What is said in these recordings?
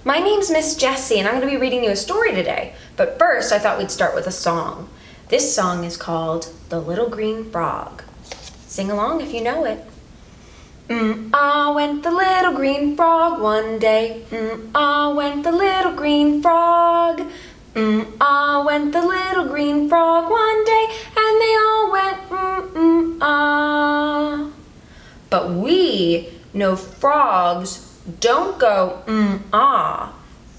My name's Miss Jessie, and I'm going to be reading you a story today. But first, I thought we'd start with a song. This song is called The Little Green Frog. Sing along if you know it. Went the little green frog one day. Went the little green frog. Went the little green frog one day, and they all went But we know frogs don't go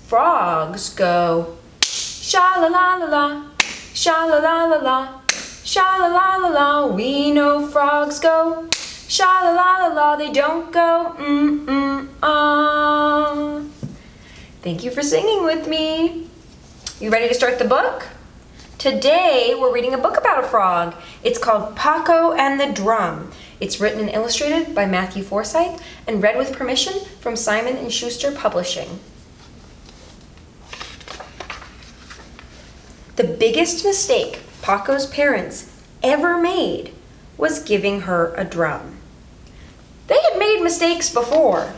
Frogs go sha-la-la-la-la, sha-la-la-la-la, sha-la-la-la-la. We know frogs go sha-la-la-la-la. They don't go Thank you for singing with me. You ready to start the book? Today we're reading a book about a frog. It's called Pokko and the Drum. It's written and illustrated by Matthew Forsythe and read with permission from Simon & Schuster Publishing. The biggest mistake Pokko's parents ever made was giving her a drum. They had made mistakes before,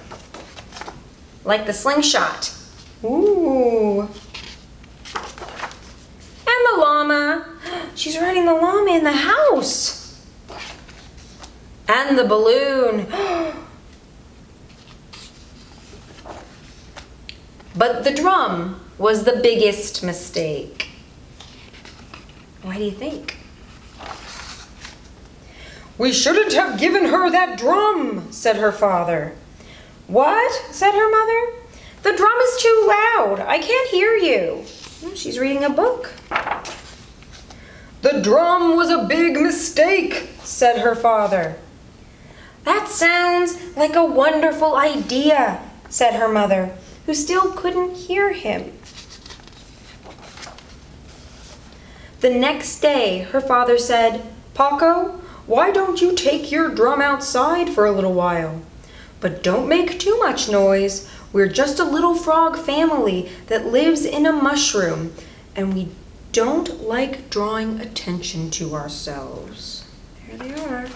like the slingshot. Ooh. And the llama. She's riding the llama in the house. And the balloon. But the drum was the biggest mistake. Why do you think? "We shouldn't have given her that drum," said her father. "What?" said her mother. "The drum is too loud. I can't hear you." She's reading a book. "The drum was a big mistake," said her father. "That sounds like a wonderful idea," said her mother, who still couldn't hear him. The next day, her father said, "Pokko, why don't you take your drum outside for a little while? But don't make too much noise. We're just a little frog family that lives in a mushroom, and we don't like drawing attention to ourselves." There they are.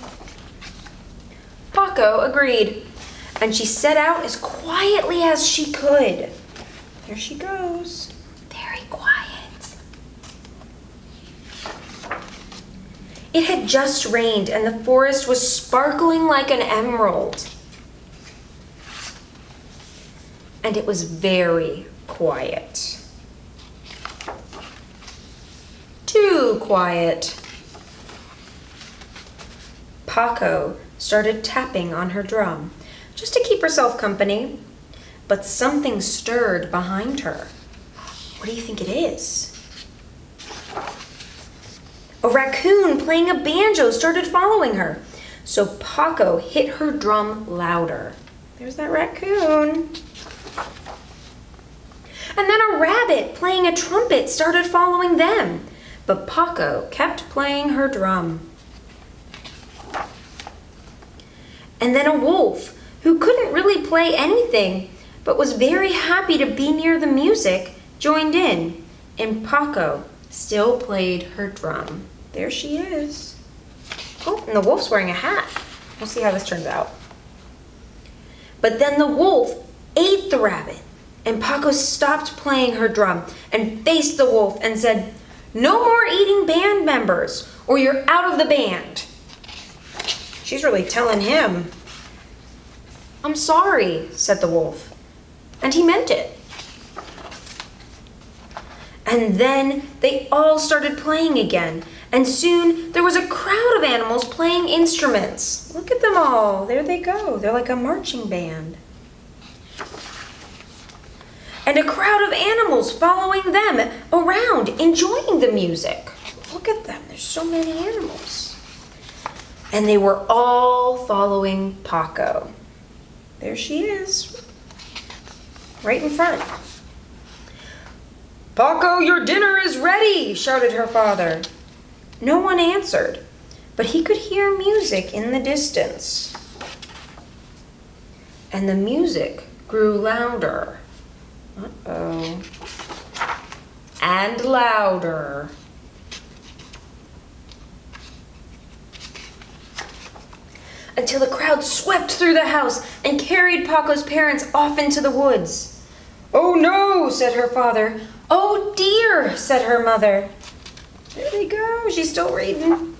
Pokko agreed, and she set out as quietly as she could. There she goes, very quiet. It had just rained, and the forest was sparkling like an emerald. And it was very quiet. Too quiet. Pokko started tapping on her drum, just to keep herself company. But something stirred behind her. What do you think it is? A raccoon playing a banjo started following her. So Pokko hit her drum louder. There's that raccoon. And then a rabbit playing a trumpet started following them. But Pokko kept playing her drum. And then a wolf, who couldn't really play anything, but was very happy to be near the music, joined in. And Pokko still played her drum. There she is. Oh, and the wolf's wearing a hat. We'll see how this turns out. But then the wolf ate the rabbit, and Pokko stopped playing her drum and faced the wolf and said, "No more eating band members, or you're out of the band." She's really telling him. "I'm sorry," said the wolf, and he meant it. And then they all started playing again, and soon there was a crowd of animals playing instruments. Look at them all. There they go. They're like a marching band. And a crowd of animals following them around, enjoying the music. Look at them. There's so many animals. And they were all following Pokko. There she is, right in front. "Pokko, your dinner is ready," shouted her father. No one answered, but he could hear music in the distance. And the music grew louder. Uh-oh. And louder. Until the crowd swept through the house and carried Pokko's parents off into the woods. "Oh no," said her father. "Oh dear," said her mother. There they go, she's still reading.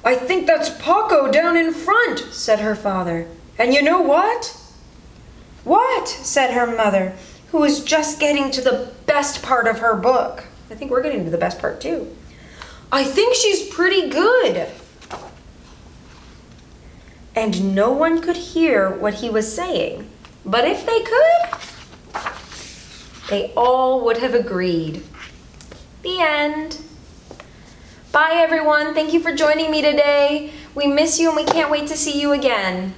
"I think that's Pokko down in front," said her father. "And you know what?" "What?" said her mother, who was just getting to the best part of her book. I think we're getting to the best part too. "I think she's pretty good." And no one could hear what he was saying. But if they could, they all would have agreed. The end. Bye, everyone. Thank you for joining me today. We miss you and we can't wait to see you again.